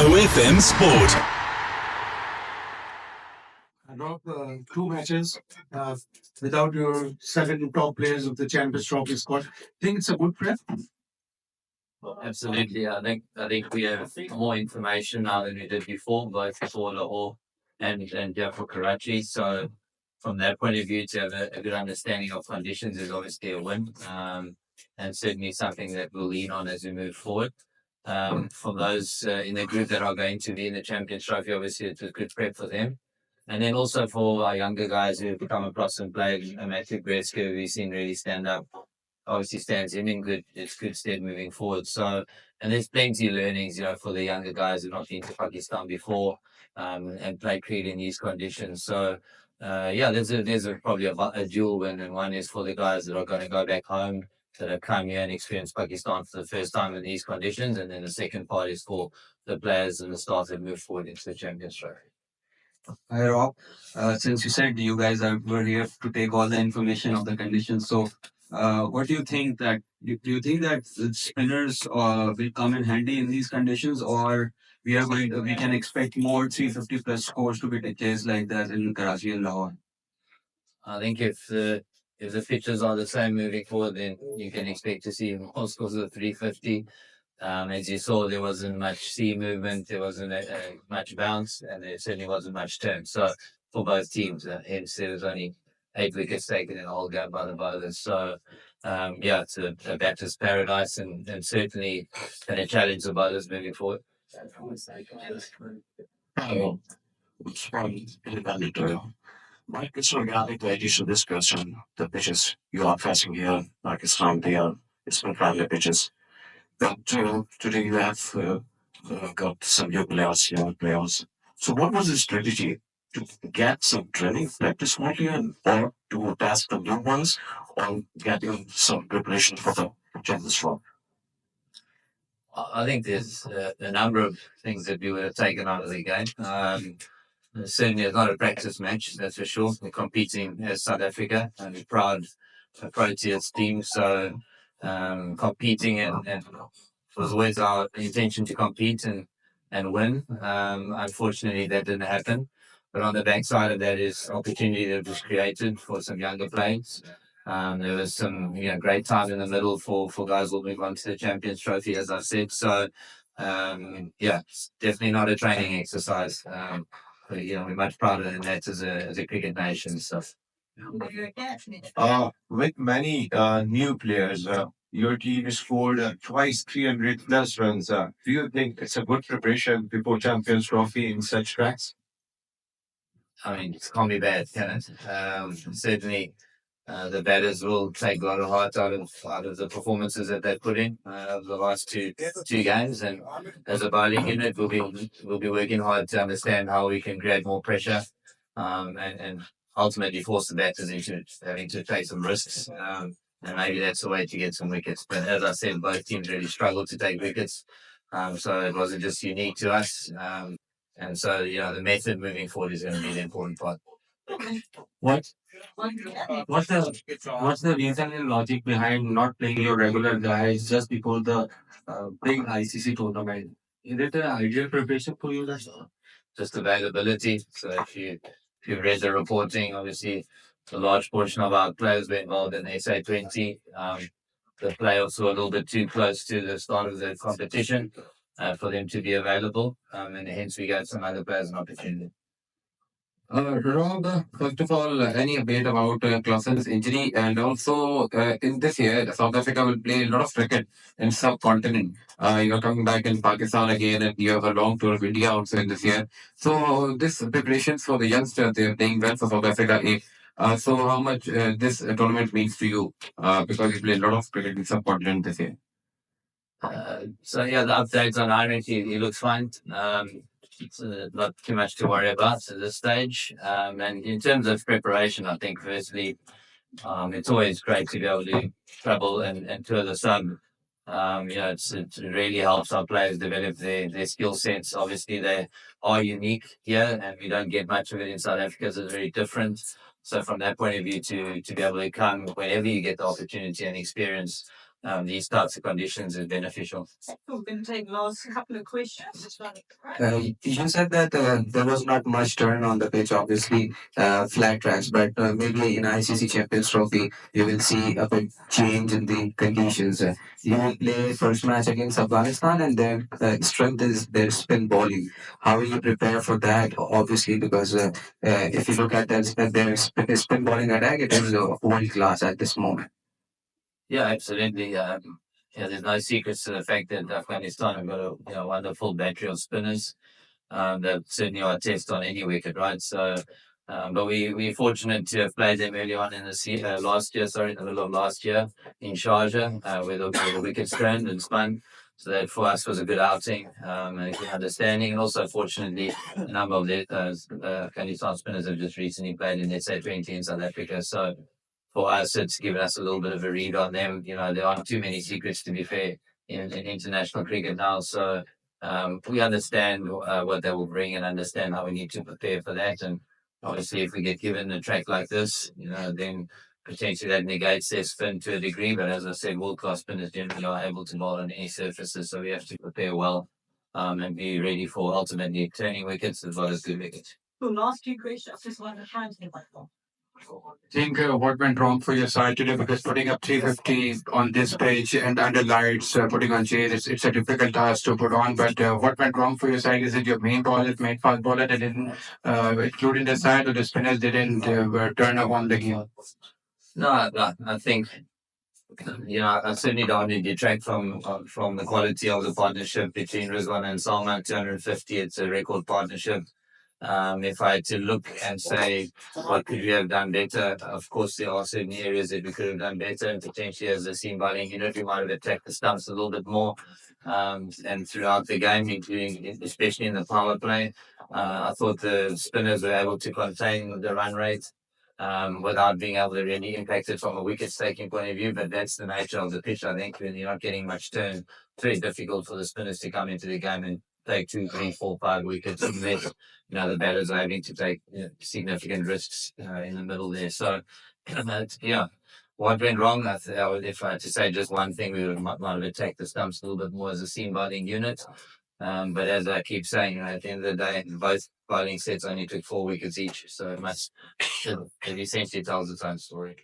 OFM Sport. Rob, two matches without your second top players of the Champions Trophy squad. Think it's a good prep? Absolutely. I think we have more information now than we did before, both for Lahore and for Karachi. So from that point of view, to have a good understanding of conditions is obviously a win, and certainly something that we'll lean on as we move forward. For those in the group that are going to be in the Champions Trophy, obviously it's a good prep for them. And then also for our younger guys who have come across and played, Matthew Breetzke, who we've seen really stand up, obviously stands him in good stead moving forward. So, and there's plenty of learnings, for the younger guys who've not been to Pakistan before, and played cricket in these conditions. So, there's probably a dual win, and one is for the guys that are going to go back home, that have come here and experienced Pakistan for the first time in these conditions, and then the second part is for the players and the staff that move forward into the Champions Trophy. Hi Rob, since you said you guys were here to take all the information of the conditions, so what do you think that do you think that the spinners will come in handy in these conditions, or we can expect more 350 plus scores to be chased like that in Karachi and Lahore? I think if the pitches are the same moving forward, then you can expect to see more scores of 350. As you saw, there wasn't much sea movement, there wasn't much bounce, and there certainly wasn't much turn. So for both teams, hence there was only 8 wickets taken in the whole game by the bowlers. So it's a batter's paradise, and certainly going to challenge the bowlers moving forward. Hello, it's from Independent Oil. My question regarding the addition of this question, the pitches you are facing here, Pakistan, they are it's been friendly pitches. But today you have got some new players, young players. So what was the strategy to get some training practice more here, or to test the new ones, or getting some preparation for the Champions Trophy? I think there's a number of things that we would have taken out of the game. Certainly, it's not a practice match, that's for sure. We're competing as South Africa, and we're proud of Proteas team. So competing and it was always our intention to compete and win. Unfortunately, that didn't happen. But on the backside of that is opportunity that was created for some younger players. There was some great time in the middle for guys who will move on to the Champions Trophy, as I said. So it's definitely not a training exercise. But, we're much prouder than that as a cricket nation. So. With many new players, your team scored twice 300 plus runs. Do you think it's a good preparation before Champions Trophy in such tracks? I mean, it can't be bad, can it? Certainly, the batters will take a lot of heart out of the performances that they put in over the last two games, and as a bowling unit, we'll be working hard to understand how we can create more pressure, and ultimately force the batters into having to take some risks. And maybe that's the way to get some wickets. But as I said, both teams really struggled to take wickets, so it wasn't just unique to us. And so, the method moving forward is going to be the important part. What what's the reason and logic behind not playing your regular guys just before the big ICC tournament? Is it an ideal preparation for you guys? Just availability. So if you read the reporting, obviously a large portion of our players were involved in the SA20. The playoffs were a little bit too close to the start of the competition for them to be available, and hence we gave some other players an opportunity. Rob, first of all, any update about Clausen's injury? And also, in this year, South Africa will play a lot of cricket in subcontinent. You're coming back in Pakistan again, and you have a long tour of India also in this year. So, this preparations for the youngsters, they're playing well for South Africa. So, how much this tournament means to you? Because you play a lot of cricket in subcontinent this year. The updates on Ireland, he looks fine. It's not too much to worry about at this stage. And in terms of preparation, I think firstly, it's always great to be able to travel and tour the sub. It really helps our players develop their skill sets. Obviously, they are unique here, and we don't get much of it in South Africa, so it's very different. So from that point of view, to be able to come whenever you get the opportunity and experience these types of conditions is beneficial. We're going to take last couple of questions. You said that there was not much turn on the pitch, obviously, flat tracks, but maybe in ICC Champions Trophy, you will see a big change in the conditions. You will play first match against Afghanistan, and their strength is their spin bowling. How will you prepare for that? Obviously, because if you look at their spin bowling attack, it is world class at this moment. Yeah, absolutely. Yeah, there's no secrets to the fact that Afghanistan have got a wonderful battery of spinners. That certainly are a test on any wicket, right? So, but we're fortunate to have played them early on in the last year, sorry, in the middle of last year in Sharjah, where the wicket strand and spun. So that for us was a good outing and a good understanding. And also, fortunately, a number of the Afghanistan spinners have just recently played in SA20 in South Africa. So for us, it's given us a little bit of a read on them. You know, there aren't too many secrets, to be fair, in international cricket now. So we understand what they will bring and understand how we need to prepare for that. And obviously, if we get given a track like this, then potentially that negates their spin to a degree. But as I said, world class spinners generally are able to bowl on any surfaces. So we have to prepare well and be ready for ultimately turning wickets as well as good wickets. So last two questions, just one at a time. Think what went wrong for your side today? Because putting up 350 on this page and under lights, putting on chase, it's a difficult task to put on. But what went wrong for your side? Is it your main bowler, main fast bowler that didn't include in the side, or the spinners didn't turn up on the game? No, I think I certainly don't want to detract from the quality of the partnership between Rizwan and Salman. 250, it's a record partnership. If I had to look and say what could we have done better, of course there are certain areas that we could have done better, and potentially as a seam bowling unit we might have attacked the stumps a little bit more. And throughout the game, including especially in the power play, I thought the spinners were able to contain the run rate without being able to really impact it from a wicket taking point of view. But that's the nature of the pitch. I think when you're not getting much turn, it's very difficult for the spinners to come into the game and take 2, 3, 4, 5 wickets, unless the batters are having to take significant risks in the middle there. So, yeah. What went wrong? If I had to say just one thing, we might have attacked the stumps a little bit more as a seam bowling unit. But as I keep saying, at the end of the day, both bowling sets only took 4 wickets each. So it essentially tells its own story.